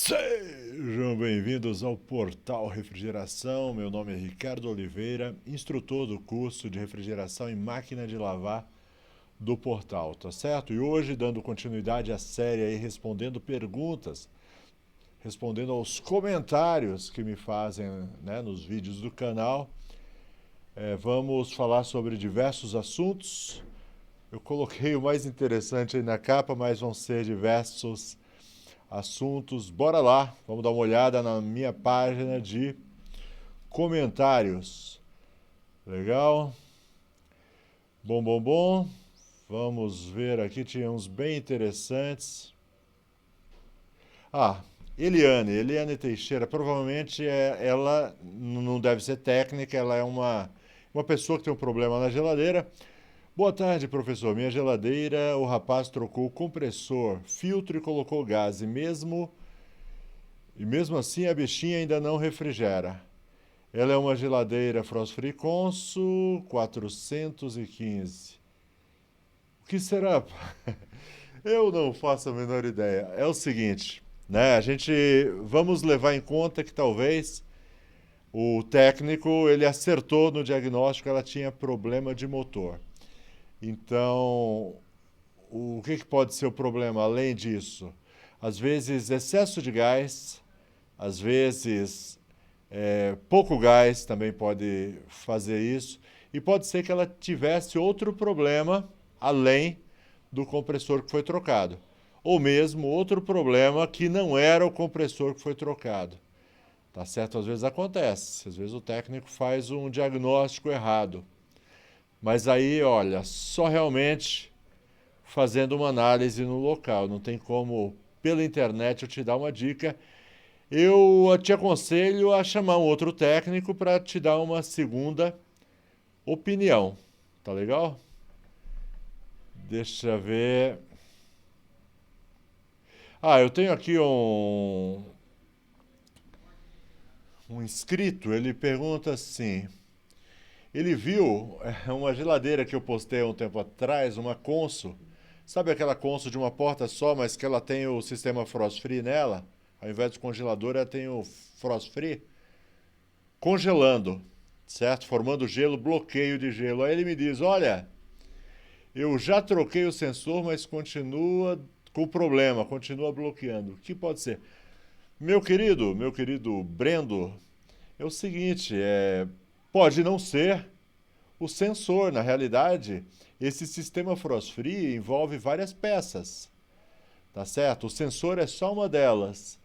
Sejam bem-vindos ao Portal Refrigeração. Meu nome é Ricardo Oliveira, instrutor do curso de refrigeração e máquina de lavar do Portal, tá certo? E hoje, dando continuidade à série aí, respondendo perguntas, respondendo aos comentários que me fazem, né, nos vídeos do canal, vamos falar sobre diversos assuntos. Eu coloquei o mais interessante aí na capa, mas vão ser diversos assuntos. Bora lá, vamos dar uma olhada na minha página de comentários. Legal? Bom. Vamos ver aqui, tinha uns bem interessantes. Eliane Teixeira, provavelmente ela não deve ser técnica, ela é uma pessoa que tem um problema na geladeira. Boa tarde, professor. Minha geladeira, o rapaz trocou o compressor, filtro e colocou gás. E mesmo assim a bichinha ainda não refrigera. Ela é uma geladeira Frost Free Consul 415. O que será? Eu não faço a menor ideia. É o seguinte, né? Vamos levar em conta que talvez o técnico ele acertou no diagnóstico, ela tinha problema de motor. Então, o que pode ser o problema além disso? Às vezes, excesso de gás, às vezes, pouco gás também pode fazer isso. E pode ser que ela tivesse outro problema além do compressor que foi trocado. Ou mesmo outro problema que não era o compressor que foi trocado. Tá certo? Às vezes acontece. Às vezes o técnico faz um diagnóstico errado. Mas aí, olha, só realmente fazendo uma análise no local. Não tem como, pela internet, eu te dar uma dica. Eu te aconselho a chamar um outro técnico para te dar uma segunda opinião. Tá legal? Deixa eu ver. Eu tenho aqui um inscrito, ele pergunta assim. Ele viu uma geladeira que eu postei há um tempo atrás, uma Consul. Sabe aquela Consul de uma porta só, mas que ela tem o sistema Frost Free nela? Ao invés de congelador, ela tem o Frost Free. Congelando, certo? Formando gelo, bloqueio de gelo. Aí ele me diz, olha, eu já troquei o sensor, mas continua com problema, continua bloqueando. O que pode ser? Meu querido Brendo, é o seguinte, pode não ser o sensor. Na realidade, esse sistema Frost Free envolve várias peças, tá certo? O sensor é só uma delas.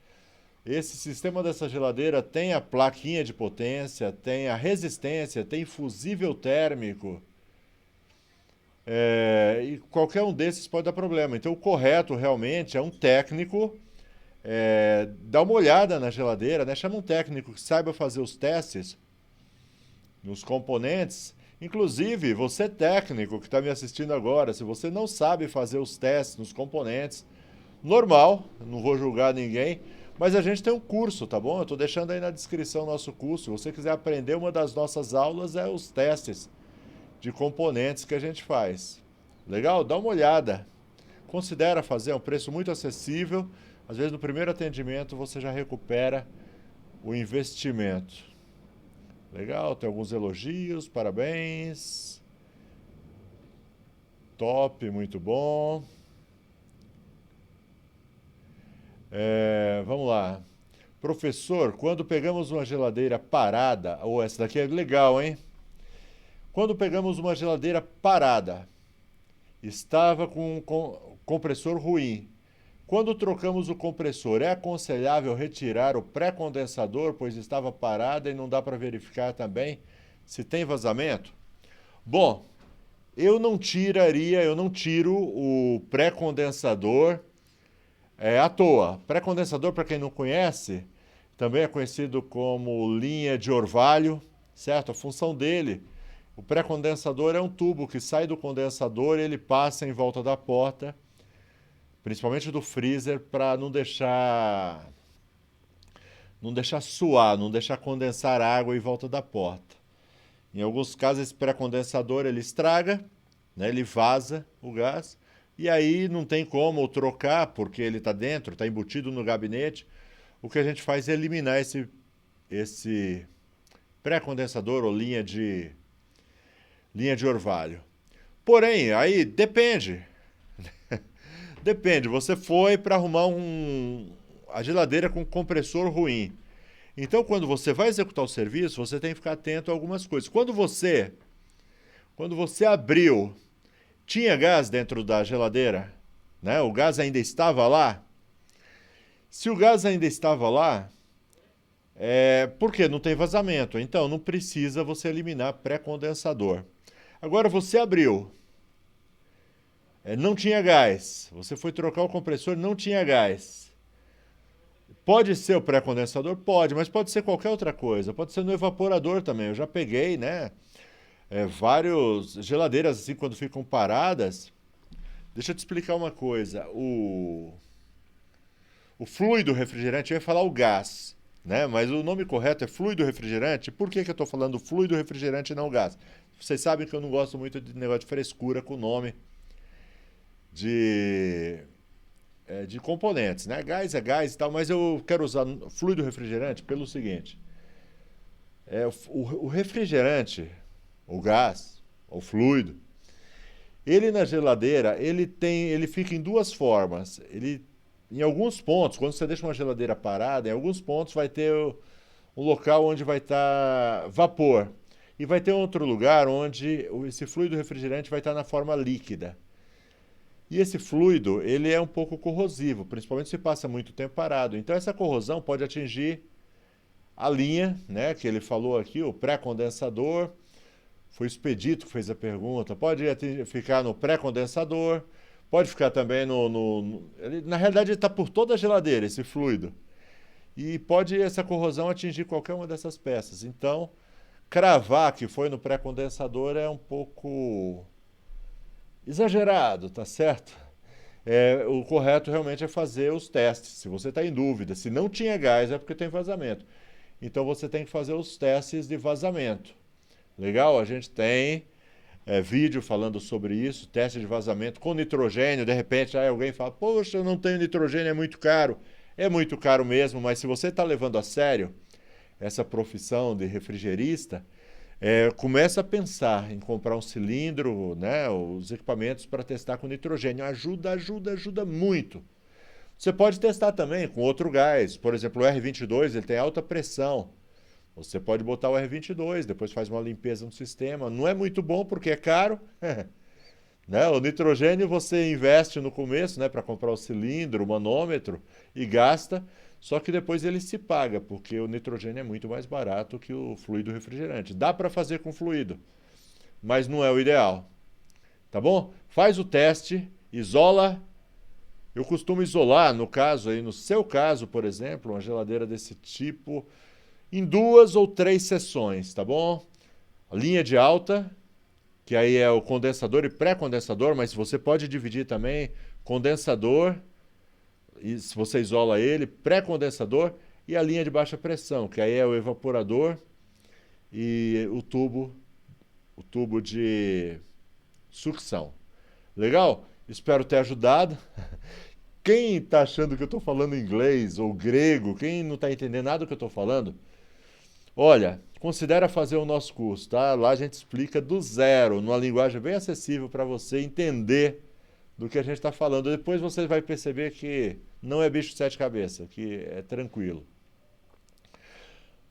Esse sistema dessa geladeira tem a plaquinha de potência, tem a resistência, tem fusível térmico. E qualquer um desses pode dar problema. Então, o correto realmente é um técnico dar uma olhada na geladeira, né? Chama um técnico que saiba fazer os testes nos componentes. Inclusive, você técnico que está me assistindo agora, se você não sabe fazer os testes nos componentes, normal, não vou julgar ninguém, mas a gente tem um curso, tá bom? Eu estou deixando aí na descrição o nosso curso. Se você quiser aprender, uma das nossas aulas é os testes de componentes que a gente faz. Legal? Dá uma olhada. Considera fazer, é um preço muito acessível. Às vezes no primeiro atendimento você já recupera o investimento. Legal, tem alguns elogios, parabéns. Top, muito bom. Vamos lá. Professor, quando pegamos uma geladeira parada, essa daqui é legal, hein? Quando pegamos uma geladeira parada, estava com compressor ruim. Quando trocamos o compressor, é aconselhável retirar o pré-condensador, pois estava parada e não dá para verificar também se tem vazamento? Bom, eu não tiro o pré-condensador à toa. Pré-condensador, para quem não conhece, também é conhecido como linha de orvalho, certo? A função dele, o pré-condensador é um tubo que sai do condensador e ele passa em volta da porta, principalmente do freezer, para não deixar suar, não deixar condensar água em volta da porta. Em alguns casos esse pré-condensador ele estraga, né, ele vaza o gás, e aí não tem como trocar, porque ele está dentro, está embutido no gabinete. o que a gente faz é eliminar esse pré-condensador ou linha de orvalho. Porém, aí depende. Depende, você foi para arrumar a geladeira com compressor ruim. Então, quando você vai executar o serviço, você tem que ficar atento a algumas coisas. Quando você abriu, tinha gás dentro da geladeira? Né? O gás ainda estava lá? Se o gás ainda estava lá, porque não tem vazamento. Então, não precisa você eliminar pré-condensador. Agora, você abriu. Não tinha gás. Você foi trocar o compressor, não tinha gás. Pode ser o pré-condensador? Pode, mas pode ser qualquer outra coisa. Pode ser no evaporador também. Eu já peguei, né? Vários geladeiras assim, quando ficam paradas. Deixa eu te explicar uma coisa. O fluido refrigerante, eu ia falar o gás, né? Mas o nome correto é fluido refrigerante. Por que eu estou falando fluido refrigerante e não gás? Vocês sabem que eu não gosto muito de negócio de frescura com o nome de componentes, né? Gás é gás e tal, mas eu quero usar fluido refrigerante pelo seguinte. O refrigerante, o gás, o fluido, ele na geladeira, ele fica em duas formas. Em alguns pontos, quando você deixa uma geladeira parada, em alguns pontos vai ter um local onde vai estar vapor. E vai ter outro lugar onde esse fluido refrigerante vai estar na forma líquida. E esse fluido, ele é um pouco corrosivo, principalmente se passa muito tempo parado. Então essa corrosão pode atingir a linha, né, que ele falou aqui, o pré-condensador. Foi o Expedito que fez a pergunta. Pode ficar no pré-condensador, pode ficar também na realidade ele está por toda a geladeira, esse fluido. E pode essa corrosão atingir qualquer uma dessas peças. Então, cravar que foi no pré-condensador é um pouco exagerado, tá certo? O correto realmente é fazer os testes. Se você está em dúvida, se não tinha gás é porque tem vazamento. Então você tem que fazer os testes de vazamento. Legal? A gente tem vídeo falando sobre isso, teste de vazamento com nitrogênio. De repente alguém fala, poxa, eu não tenho nitrogênio, é muito caro. É muito caro mesmo, mas se você está levando a sério essa profissão de refrigerista, começa a pensar em comprar um cilindro, né, os equipamentos para testar com nitrogênio. Ajuda muito. Você pode testar também com outro gás. Por exemplo, o R22, ele tem alta pressão. Você pode botar o R22, depois faz uma limpeza no sistema. Não é muito bom porque é caro. Né? O nitrogênio você investe no começo, né, para comprar o cilindro, o manômetro e gasta. Só que depois ele se paga, porque o nitrogênio é muito mais barato que o fluido refrigerante. Dá para fazer com fluido, mas não é o ideal. Tá bom? Faz o teste, isola. Eu costumo isolar, no seu caso, por exemplo, uma geladeira desse tipo, em 2 ou 3 sessões, tá bom? A linha de alta, que aí é o condensador e pré-condensador, mas você pode dividir também condensador, e se você isola ele, pré-condensador, e a linha de baixa pressão, que aí é o evaporador e o tubo de sucção. Legal? Espero ter ajudado. Quem está achando que eu estou falando inglês ou grego, quem não está entendendo nada do que eu estou falando, olha, considera fazer o nosso curso, tá? Lá a gente explica do zero, numa linguagem bem acessível para você entender do que a gente está falando. Depois você vai perceber que não é bicho de 7 cabeças, que é tranquilo.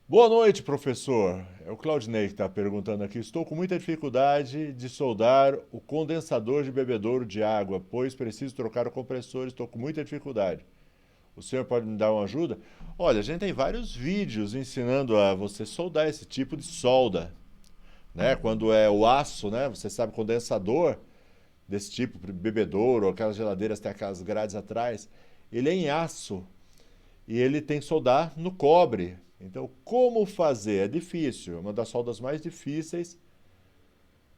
Boa noite, professor. É o Claudinei que está perguntando aqui. Estou com muita dificuldade de soldar o condensador de bebedouro de água, pois preciso trocar o compressor. Estou com muita dificuldade. O senhor pode me dar uma ajuda? Olha, a gente tem vários vídeos ensinando a você soldar esse tipo de solda. Né? Quando é o aço, né? Você sabe, condensador desse tipo, bebedouro, aquelas geladeiras tem aquelas grades atrás, ele é em aço e ele tem que soldar no cobre. Então, como fazer? É difícil, é uma das soldas mais difíceis,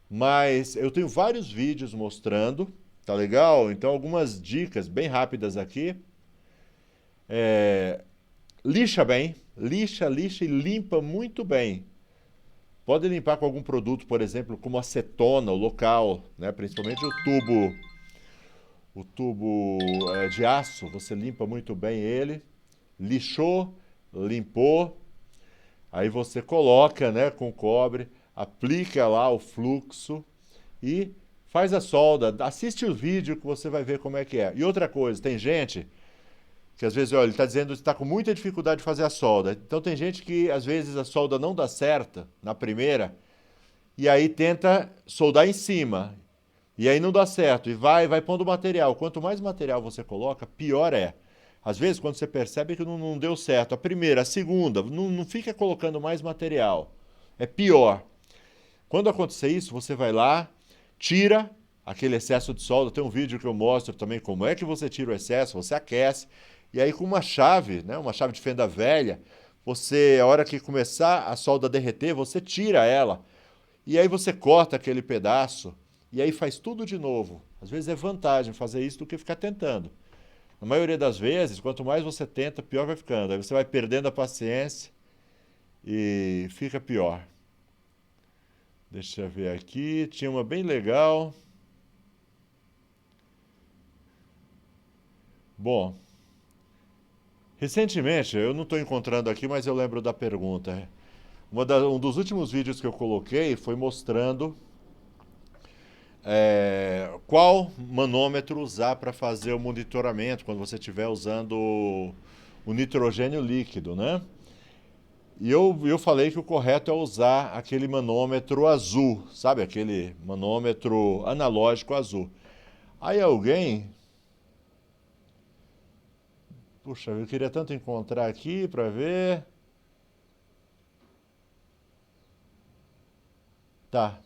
mas eu tenho vários vídeos mostrando, tá legal? Então, algumas dicas bem rápidas aqui. Lixa bem, lixa e limpa muito bem. Pode limpar com algum produto, por exemplo, como acetona, o local, né? Principalmente o tubo de aço, você limpa muito bem ele. lixou, limpou, aí você coloca, né, com cobre, aplica lá o fluxo e faz a solda. Assiste o vídeo que você vai ver como é que é. E outra coisa, tem gente que às vezes, olha, ele está dizendo que está com muita dificuldade de fazer a solda. Então tem gente que às vezes a solda não dá certa na primeira e aí tenta soldar em cima. E aí não dá certo. E vai pondo material. Quanto mais material você coloca, pior é. Às vezes, quando você percebe que não deu certo, a primeira, a segunda, não fica colocando mais material. É pior. Quando acontecer isso, você vai lá, tira aquele excesso de solda. Tem um vídeo que eu mostro também como é que você tira o excesso, você aquece. E aí com uma chave, né, uma chave de fenda velha, você, a hora que começar a solda a derreter, você tira ela. E aí você corta aquele pedaço e aí faz tudo de novo. Às vezes é vantagem fazer isso do que ficar tentando. Na maioria das vezes, quanto mais você tenta, pior vai ficando. Aí você vai perdendo a paciência e fica pior. Deixa eu ver aqui, tinha uma bem legal. Bom, recentemente, eu não estou encontrando aqui, mas eu lembro da pergunta. Um dos últimos vídeos que eu coloquei foi mostrando qual manômetro usar para fazer o monitoramento quando você estiver usando o nitrogênio líquido, né? E eu falei que o correto é usar aquele manômetro azul, sabe? Aquele manômetro analógico azul. Aí alguém... Puxa, eu queria tanto encontrar aqui para ver... Tá,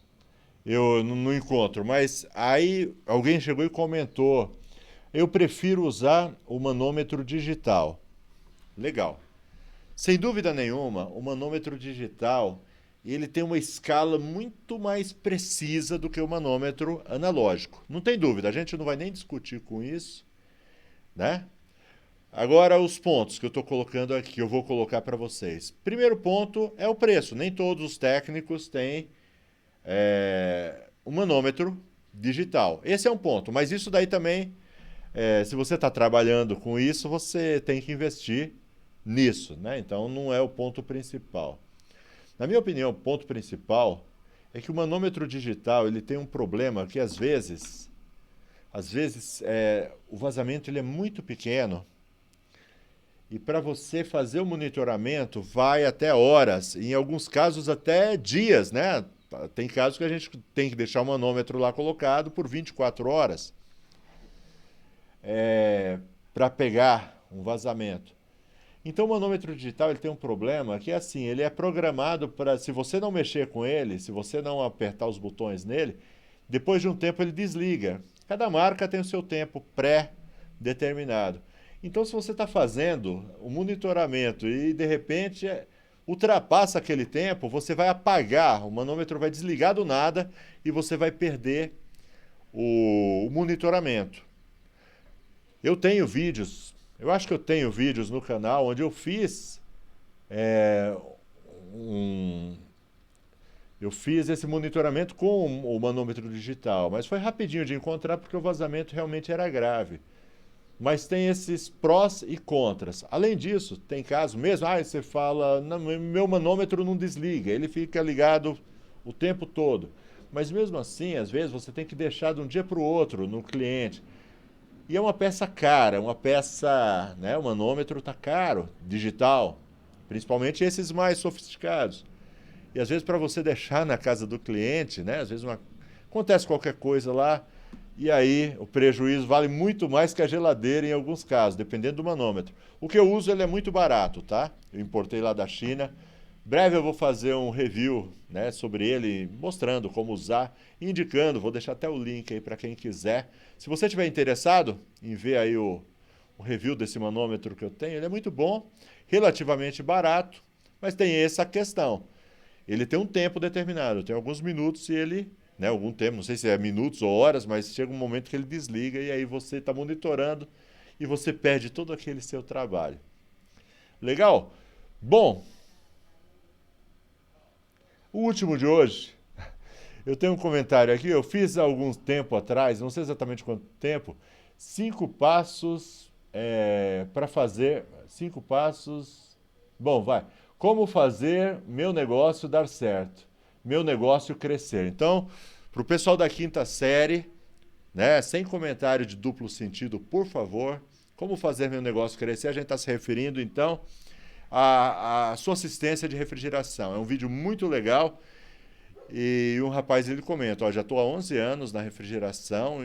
eu não encontro, mas aí alguém chegou e comentou: eu prefiro usar o manômetro digital. Legal. Sem dúvida nenhuma, o manômetro digital ele tem uma escala muito mais precisa do que o manômetro analógico. Não tem dúvida, a gente não vai nem discutir com isso, né? Agora os pontos que eu estou colocando aqui, eu vou colocar para vocês. Primeiro ponto é o preço. Nem todos os técnicos têm um manômetro digital. Esse é um ponto, mas isso daí também, se você está trabalhando com isso, você tem que investir nisso, né? Então não é o ponto principal. Na minha opinião, o ponto principal é que o manômetro digital ele tem um problema que às vezes o vazamento ele é muito pequeno e para você fazer o monitoramento vai até horas, em alguns casos até dias, né? Tem casos que a gente tem que deixar o manômetro lá colocado por 24 horas para pegar um vazamento. Então o manômetro digital ele tem um problema que é assim, ele é programado para, se você não mexer com ele, se você não apertar os botões nele, depois de um tempo ele desliga. Cada marca tem o seu tempo pré-determinado. Então se você está fazendo o monitoramento e de repente ultrapassa aquele tempo, você vai apagar, o manômetro vai desligar do nada e você vai perder o monitoramento. Eu tenho vídeos, eu acho que eu tenho vídeos no canal onde eu fiz eu fiz esse monitoramento com o manômetro digital, mas foi rapidinho de encontrar porque o vazamento realmente era grave. Mas tem esses prós e contras. Além disso, tem caso mesmo, você fala, meu manômetro não desliga, ele fica ligado o tempo todo. Mas mesmo assim, às vezes você tem que deixar de um dia para o outro no cliente. E é uma peça cara, uma peça, né, o manômetro está caro, digital, principalmente esses mais sofisticados. E às vezes para você deixar na casa do cliente, né, às vezes acontece qualquer coisa lá, e aí o prejuízo vale muito mais que a geladeira em alguns casos, dependendo do manômetro. O que eu uso ele é muito barato, tá? Eu importei lá da China. Breve eu vou fazer um review, né, sobre ele, mostrando como usar, indicando, vou deixar até o link aí para quem quiser. Se você estiver interessado em ver aí o review desse manômetro que eu tenho, ele é muito bom, relativamente barato, mas tem essa questão. Ele tem um tempo determinado, tem alguns minutos e ele, né, algum tempo, não sei se é minutos ou horas, mas chega um momento que ele desliga e aí você está monitorando e você perde todo aquele seu trabalho. Legal? Bom, o último de hoje, eu tenho um comentário aqui, eu fiz há algum tempo atrás, não sei exatamente quanto tempo, 5 passos para fazer 5 passos. Bom, vai. Como fazer meu negócio dar certo, meu negócio crescer. Então, para o pessoal da quinta série, né, sem comentário de duplo sentido, por favor. Como fazer meu negócio crescer? A gente está se referindo, então, à sua assistência de refrigeração. É um vídeo muito legal. E um rapaz ele comenta, ó, já estou há 11 anos na refrigeração,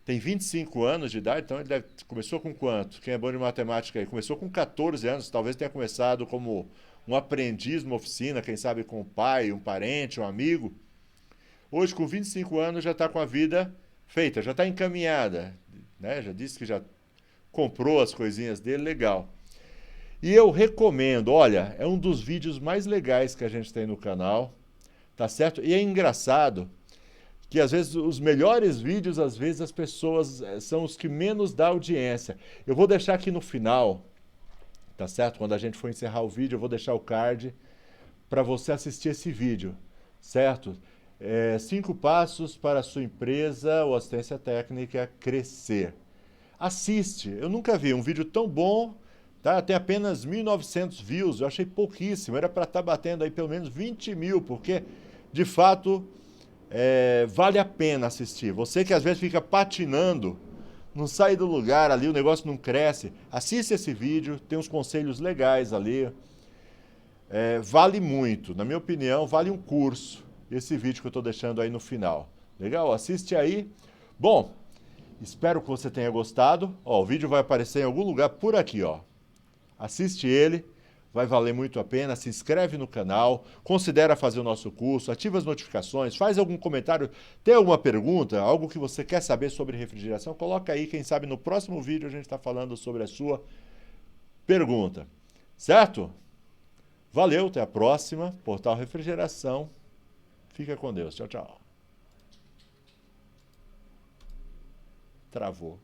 tem 25 anos de idade, então ele começou com quanto? Quem é bom de matemática aí? Começou com 14 anos, talvez tenha começado como um aprendiz numa oficina, quem sabe com um pai, um parente, um amigo. Hoje, com 25 anos, já está com a vida feita, já está encaminhada, né? Já disse que já comprou as coisinhas dele, legal. E eu recomendo, olha, é um dos vídeos mais legais que a gente tem no canal, tá certo? E é engraçado que às vezes os melhores vídeos, às vezes as pessoas são os que menos dá audiência. Eu vou deixar aqui no final, tá certo? Quando a gente for encerrar o vídeo, eu vou deixar o card para você assistir esse vídeo, certo? 5 passos para a sua empresa ou assistência técnica crescer. Assiste, eu nunca vi um vídeo tão bom, tá? Tem apenas 1.900 views, eu achei pouquíssimo, era para estar batendo aí pelo menos 20 mil, porque de fato vale a pena assistir. Você que às vezes fica patinando, não sai do lugar ali, o negócio não cresce, assiste esse vídeo, tem uns conselhos legais ali. Vale muito, na minha opinião, vale um curso, esse vídeo que eu estou deixando aí no final. Legal? Assiste aí. Bom, espero que você tenha gostado. Ó, o vídeo vai aparecer em algum lugar por aqui, ó. Assiste ele, vai valer muito a pena. Se inscreve no canal, considera fazer o nosso curso, ativa as notificações, faz algum comentário, tem alguma pergunta, algo que você quer saber sobre refrigeração, coloca aí, quem sabe no próximo vídeo a gente está falando sobre a sua pergunta. Certo? Valeu, até a próxima. Portal Refrigeração. Fica com Deus. Tchau, tchau. Travou.